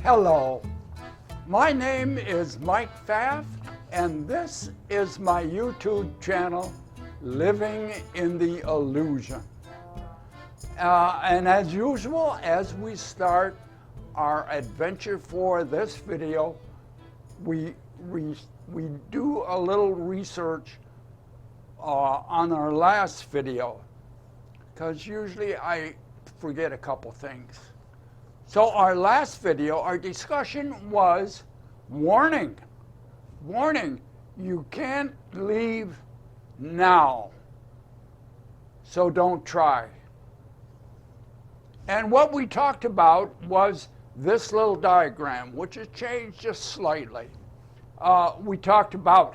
Hello, my name is Mike Pfaff, and this is my YouTube channel, Living in the Illusion. And as usual, as we start our adventure for this video, we do a little research on our last video, because usually I forget a couple things. So our last video, our discussion was warning. Warning, you can't leave now, so don't try. And what we talked about was this little diagram, which has changed just slightly. We talked about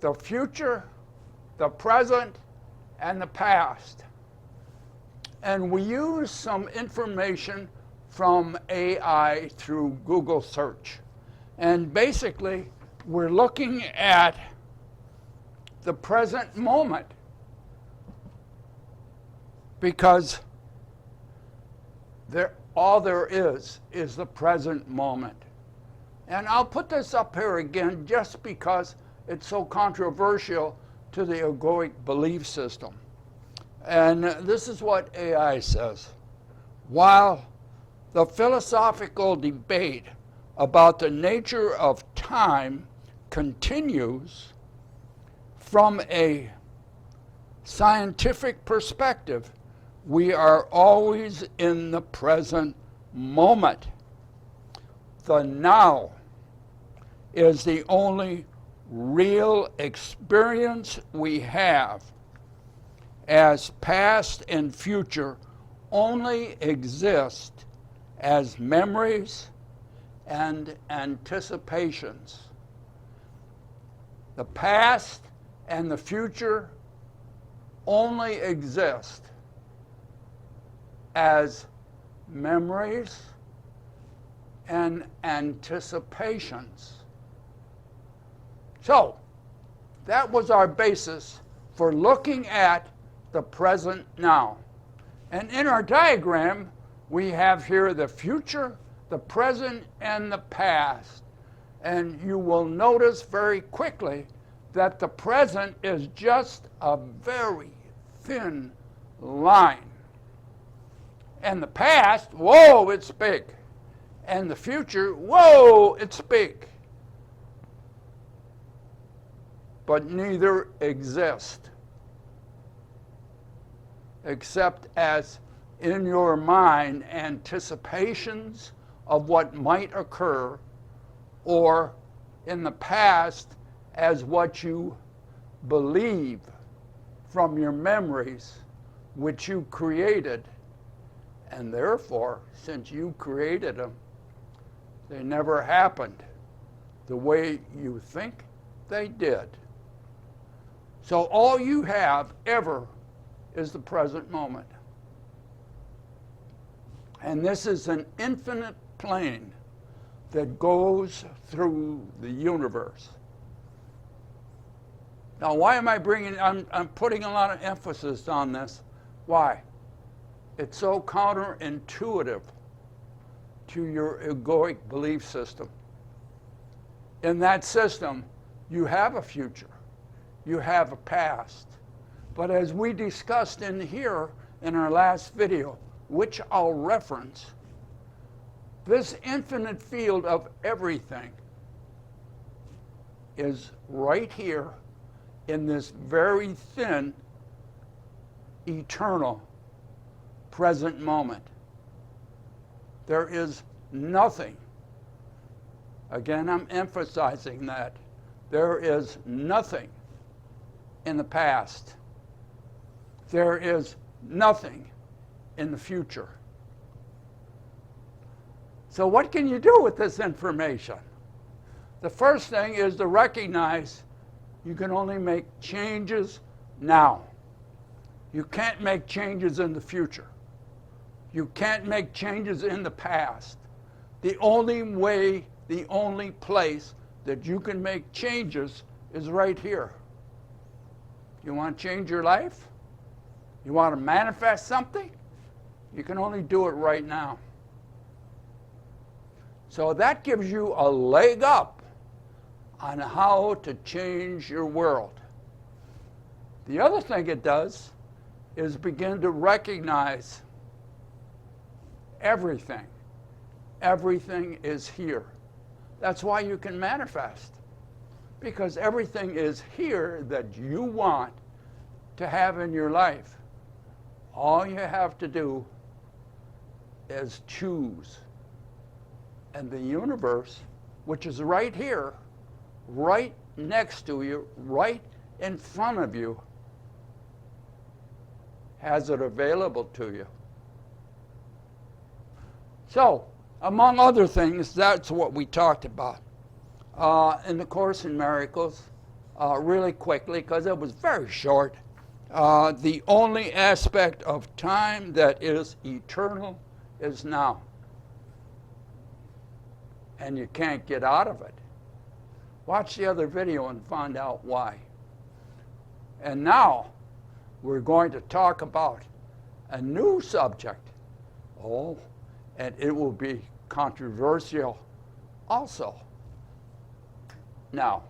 the future, the present, and the past. And we use some information from AI through Google search. And basically, we're looking at the present moment, because all there is the present moment. And I'll put this up here again just because it's so controversial to the egoic belief system. And this is what AI says. While the philosophical debate about the nature of time continues, from a scientific perspective, we are always in the present moment. The now is the only real experience we have, as past and future only exist as memories and anticipations. The past and the future only exist as memories and anticipations. So, that was our basis for looking at the present now. And in our diagram, we have here the future, the present, and the past. And you will notice very quickly that the present is just a very thin line. And the past, whoa, it's big. And the future, whoa, it's big. But neither exist, except as in your mind anticipations of what might occur, or in the past as what you believe from your memories, which you created. And therefore, since you created them, they never happened the way you think they did. So all you have ever is the present moment. And this is an infinite plane that goes through the universe. Now, why am I I'm putting a lot of emphasis on this. Why? It's so counterintuitive to your egoic belief system. In that system, you have a future, you have a past. But as we discussed in here in our last video, which I'll reference, this infinite field of everything is right here in this very thin, eternal, present moment. There is nothing. Again, I'm emphasizing that. There is nothing in the past. There is nothing in the future. So what can you do with this information? The first thing is to recognize you can only make changes now. You can't make changes in the future. You can't make changes in the past. The only way, the only place that you can make changes is right here. You want to change your life? You want to manifest something? You can only do it right now. So that gives you a leg up on how to change your world. The other thing it does is begin to recognize everything. Everything is here. That's why you can manifest, because everything is here that you want to have in your life. All you have to do is choose. And the universe, which is right here, right next to you, right in front of you, has it available to you. So, among other things, that's what we talked about in the Course in Miracles, really quickly, because it was very short. The only aspect of time that is eternal is now. And you can't get out of it. Watch the other video and find out why. And now, we're going to talk about a new subject. Oh, and it will be controversial also. Now,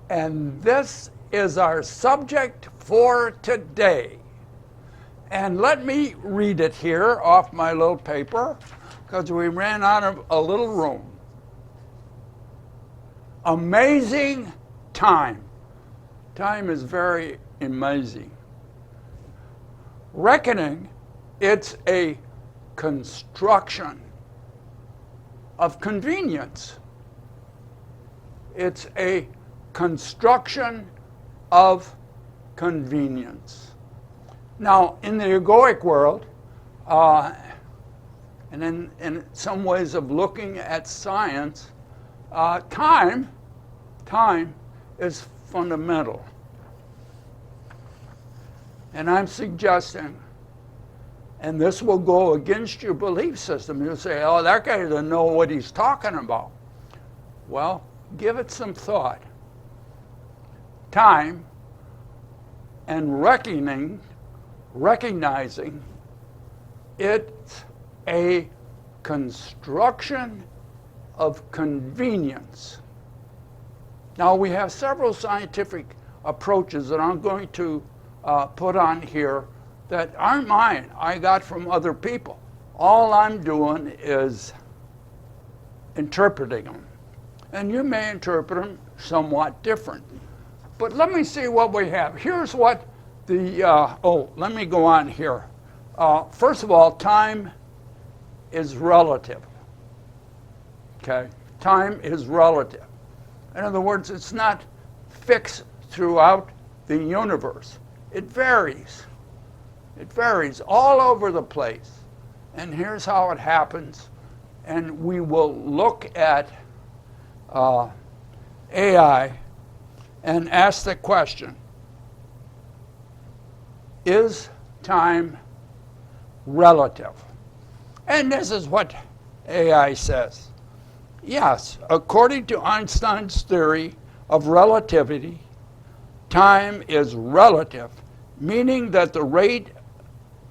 and this is our subject for today. And let me read it here off my little paper, because we ran out of a little room. Amazing time. Time is very amazing. Reckoning, it's a construction of convenience. It's a construction of convenience. Now, in the egoic world, and in some ways of looking at science, time is fundamental. And I'm suggesting, and this will go against your belief system. You'll say, oh, that guy doesn't know what he's talking about. Well, give it some thought. Time and recognizing it's a construction of convenience. Now, we have several scientific approaches that I'm going to put on here that aren't mine. I got from other people. All I'm doing is interpreting them. And you may interpret them somewhat different. But let me see what we have. Here's what let me go on here. First of all, time is relative. Okay? Time is relative. In other words, it's not fixed throughout the universe. It varies. It varies all over the place. And here's how it happens. And we will look at AI and ask the question, is time relative? And this is what AI says. Yes, according to Einstein's theory of relativity, time is relative, meaning that the rate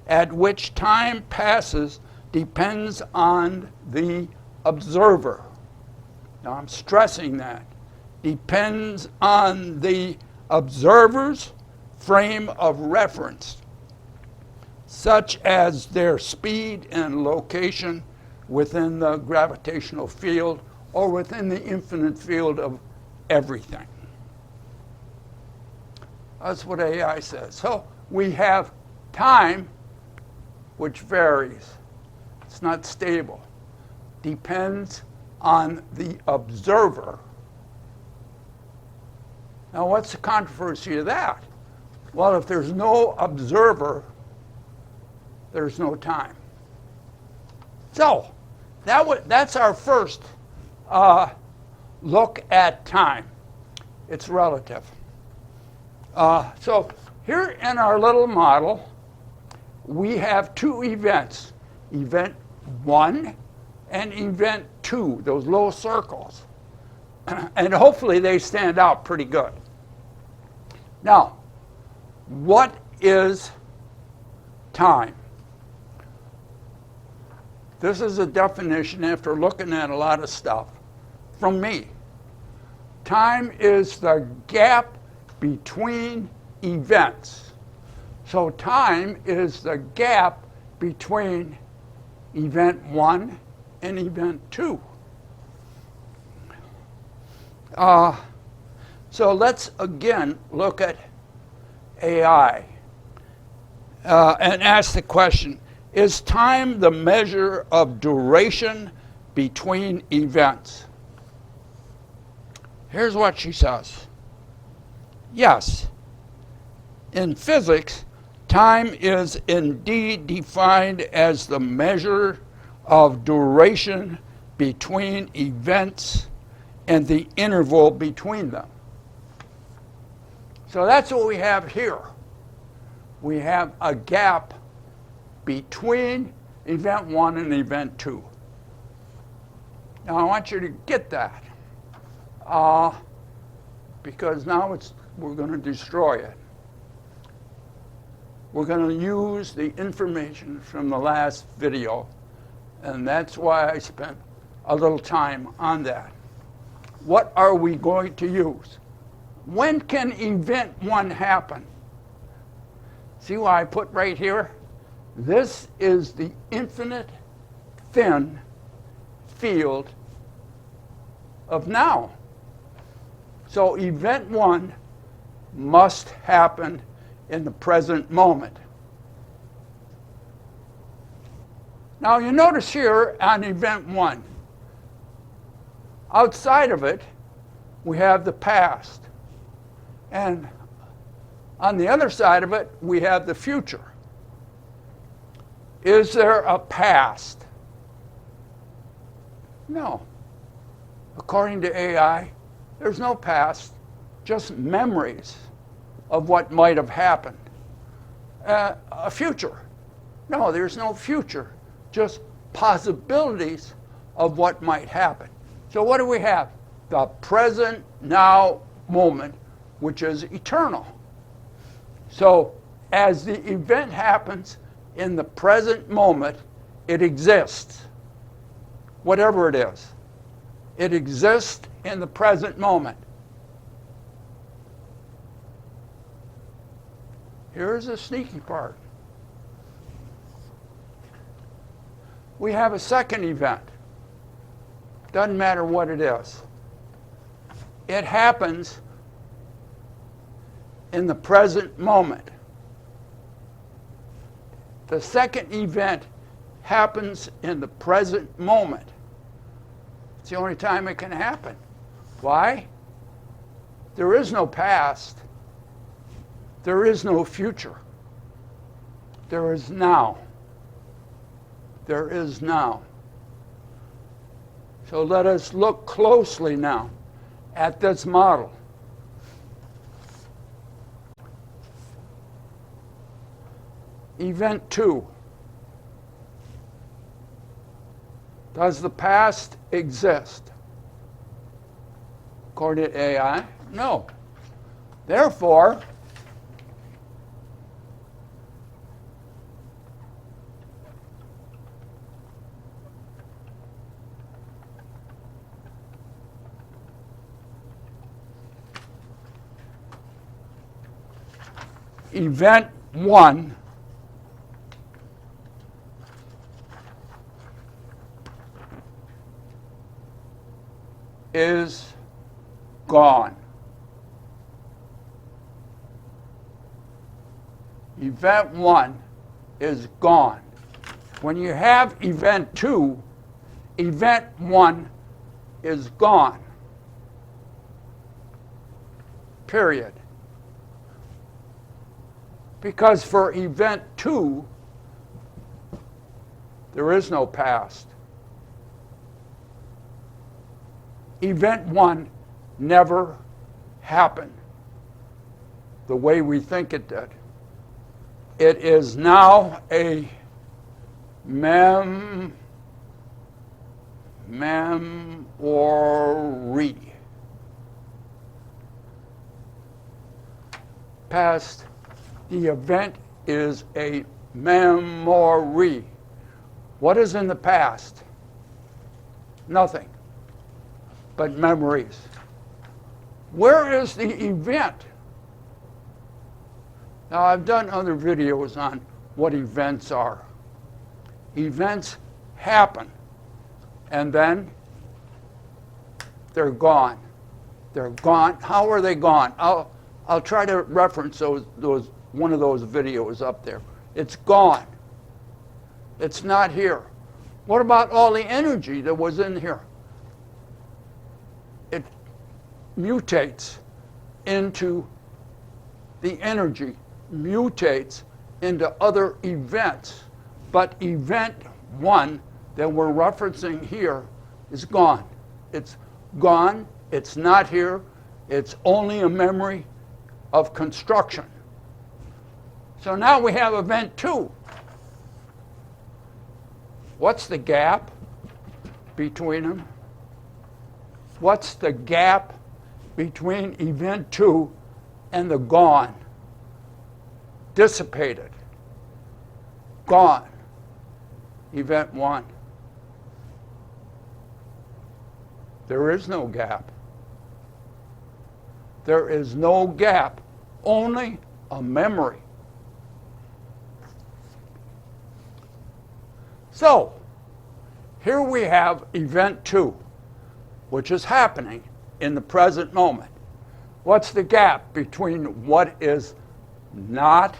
at which time passes depends on the observer. Now, I'm stressing that. Depends on the observer's frame of reference, such as their speed and location within the gravitational field or within the infinite field of everything. That's what AI says. So we have time, which varies. It's not stable. Depends on the observer. Now, what's the controversy of that? Well, if there's no observer, there's no time. So, that's our first look at time. It's relative. So, here in our little model, we have two events. Event 1 and event 2, those little circles. And hopefully they stand out pretty good. Now, what is time? This is a definition after looking at a lot of stuff from me. Time is the gap between events. So time is the gap between event 1 and event 2. So let's again look at AI and ask the question, is time the measure of duration between events? Here's what she says. Yes, in physics, time is indeed defined as the measure of duration between events and the interval between them. So that's what we have here. We have a gap between event 1 and event 2. Now I want you to get that, because now we're going to destroy it. We're going to use the information from the last video, and that's why I spent a little time on that. What are we going to use? When can event 1 happen? See what I put right here? This is the infinite thin field of now. So event 1 must happen in the present moment. Now you notice here on event 1, outside of it, we have the past. And on the other side of it, we have the future. Is there a past? No. According to AI, there's no past, just memories of what might have happened. A future? No, there's no future, just possibilities of what might happen. So what do we have? The present now moment, which is eternal. So as the event happens in the present moment, it exists. Whatever it is, it exists in the present moment. Here's the sneaky part. We have a second event. Doesn't matter what it is. It happens in the present moment. The second event happens in the present moment. It's the only time it can happen. Why? There is no past. There is no future. There is now. There is now. So let us look closely now at this model. Event 2. Does the past exist? According to AI, no. Therefore, event 1 is gone. Event 1 is gone. When you have event 2, event 1 is gone. Period. Because for event 2, there is no past. Event 1 never happened the way we think it did. It is now a memory. Past, the event is a memory. What is in the past? Nothing but memories. Where is the event? Now, I've done other videos on what events are. Events happen, and then they're gone. They're gone. How are they gone? I'll try to reference one of those videos up there. It's gone. It's not here. What about all the energy that was in here? It mutates into the energy, mutates into other events. But event 1 that we're referencing here is gone. It's gone. It's not here. It's only a memory of construction. So now we have event 2. What's the gap between them? What's the gap between event 2 and the gone? Dissipated. Gone. Event 1. There is no gap. There is no gap, only a memory. So, here we have event 2, which is happening in the present moment. What's the gap between what is not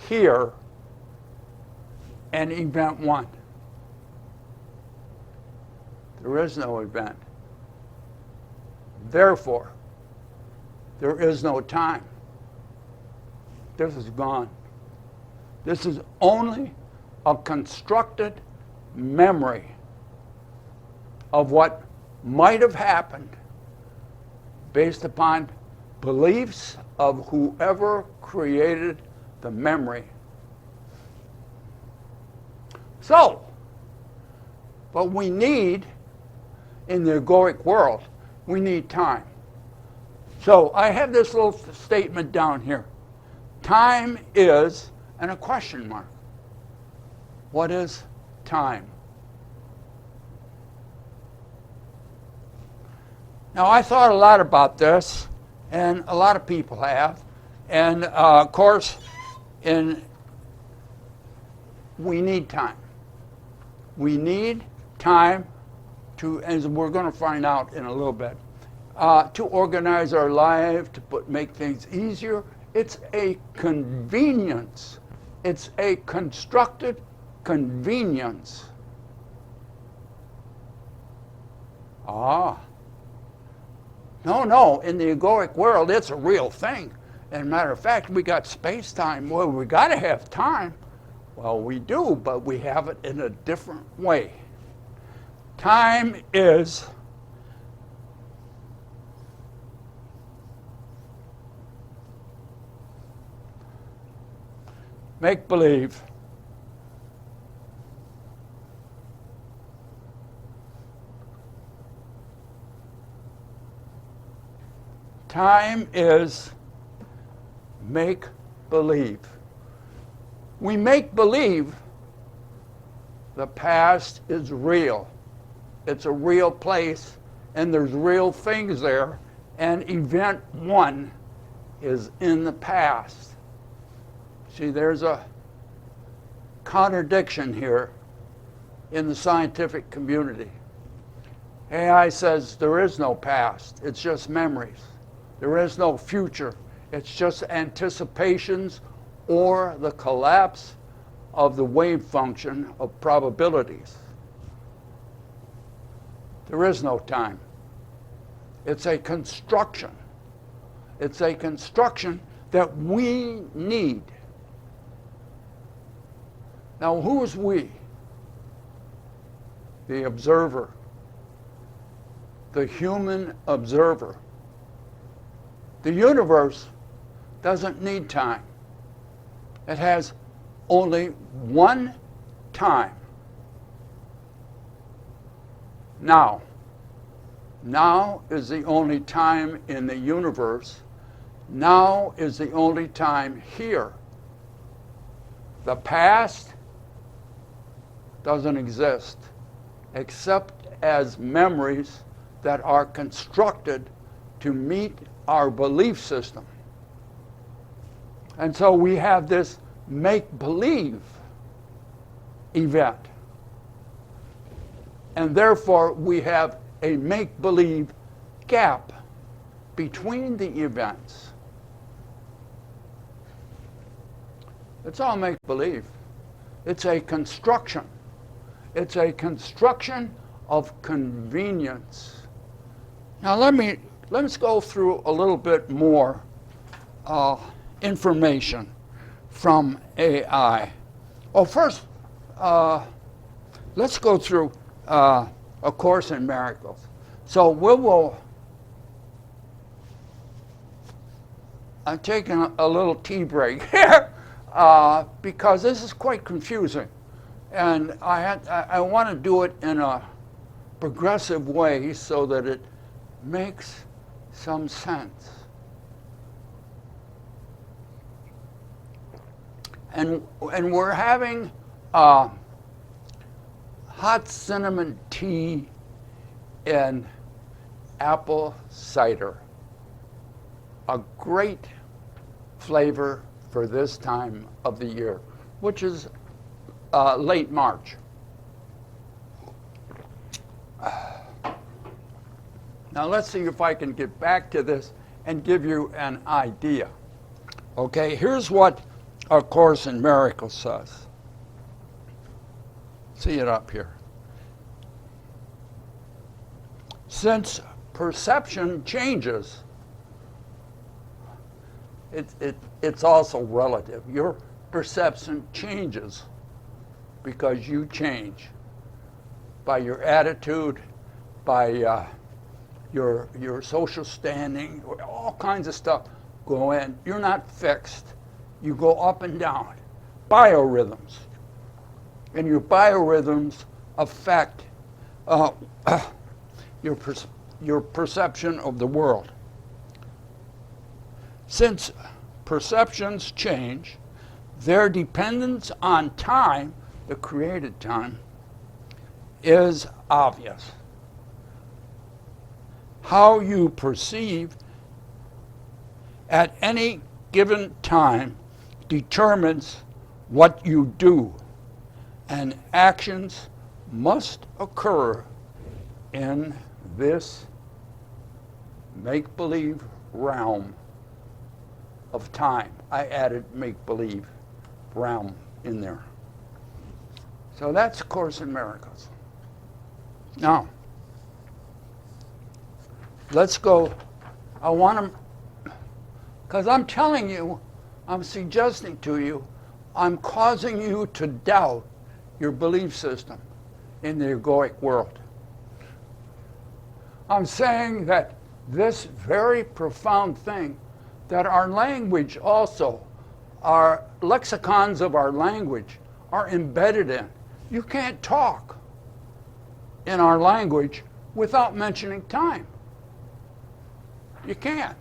here and event 1? There is no event. Therefore, there is no time. This is gone. This is only a constructed memory of what might have happened based upon beliefs of whoever created the memory. So, but we need, in the egoic world, we need time. So I have this little statement down here. Time is, and a question mark. What is time? Now, I thought a lot about this, and a lot of people have. And of course, we need time. We need time to, as we're going to find out in a little bit, to organize our life, to make things easier. It's a convenience. It's a constructed convenience. No, in the egoic world, it's a real thing. And matter of fact, we got space-time. Well, we got to have time. Well, we do, but we have it in a different way. Time is make-believe. Time is make-believe. We make believe the past is real. It's a real place, and there's real things there, and event 1 is in the past. See, there's a contradiction here in the scientific community. AI says there is no past, it's just memories. There is no future, it's just anticipations or the collapse of the wave function of probabilities. There is no time. It's a construction. It's a construction that we need. Now, who is we? The observer. The human observer. The universe doesn't need time. It has only one time. Now. Now is the only time in the universe. Now is the only time here. The past doesn't exist except as memories that are constructed to meet our belief system. And so we have this make-believe event. And therefore, we have a make-believe gap between the events. It's all make-believe. It's a construction. It's a construction of convenience. Now let's go through a little bit more information from AI. Well, first, let's go through A Course in Miracles. So I'm taking a little tea break here because this is quite confusing. And I want to do it in a progressive way so that it makes some sense. And we're having hot cinnamon tea and apple cider. A great flavor for this time of the year, which is late March. Now let's see if I can get back to this and give you an idea. Okay, here's what A Course in Miracles says. See it up here. Since perception changes, it's also relative. Your perception changes because you change by your attitude, by your social standing, all kinds of stuff go in. You're not fixed. You go up and down. Biorhythms. And your biorhythms affect your perception of the world. Since perceptions change, their dependence on time, the created time, is obvious. How you perceive at any given time determines what you do, and actions must occur in this make-believe realm of time. I added make-believe realm in there. So that's A Course in Miracles. Now, let's go. I want to, because I'm telling you, I'm suggesting to you, I'm causing you to doubt your belief system in the egoic world. I'm saying that this very profound thing, that our language also, our lexicons of our language are embedded in. You can't talk in our language without mentioning time. You can't.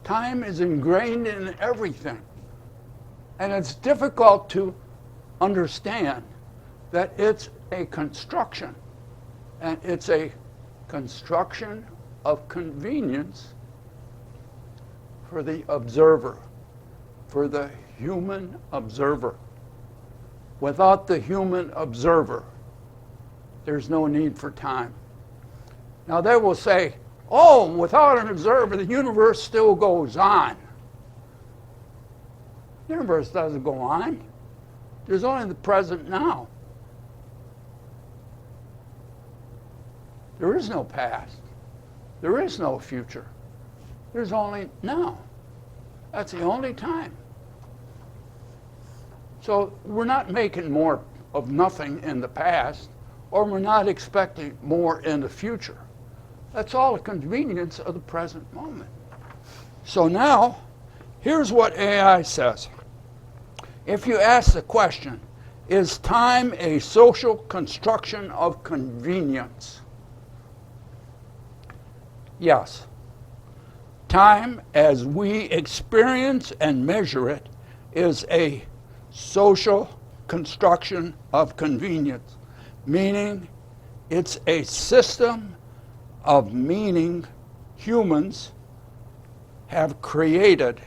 Time is ingrained in everything. And it's difficult to understand that it's a construction. And it's a construction of convenience for the observer, for the human observer. Without the human observer, there's no need for time. Now they will say, oh, without an observer, the universe still goes on. The universe doesn't go on. There's only the present now. There is no past. There is no future. There's only now. That's the only time. So we're not making more of nothing in the past, or we're not expecting more in the future. That's all a convenience of the present moment. So now, here's what AI says. If you ask the question, is time a social construction of convenience? Yes. Time, as we experience and measure it, is a social construction of convenience. meaning it's a system of meaning humans have created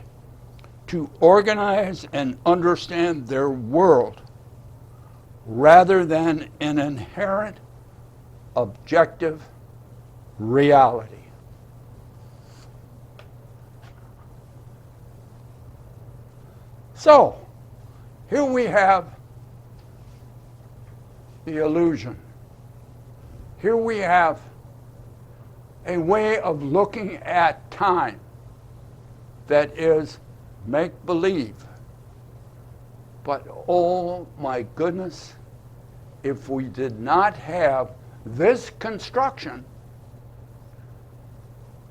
to organize and understand their world rather than an inherent objective reality. So, here we have the illusion. Here we have a way of looking at time that is make-believe. But oh my goodness, if we did not have this construction,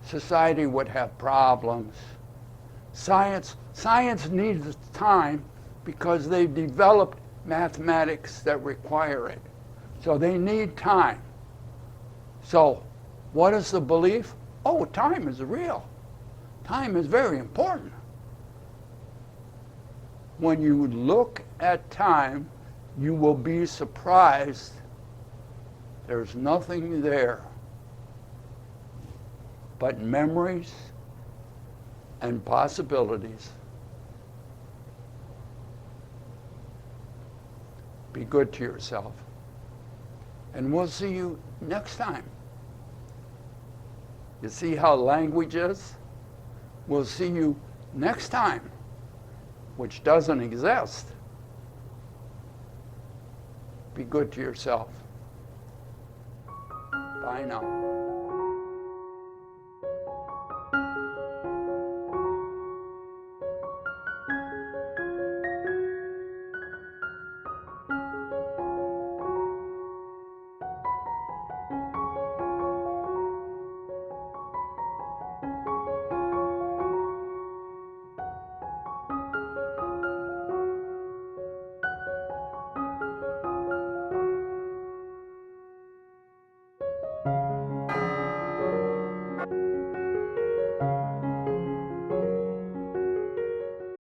society would have problems. Science needs time because they've developed mathematics that require it. So they need time. So what is the belief? Oh, time is real. Time is very important. When you look at time, you will be surprised. There's nothing there but memories and possibilities. Be good to yourself. And we'll see you next time. You see how language is? We'll see you next time, which doesn't exist. Be good to yourself. Bye now.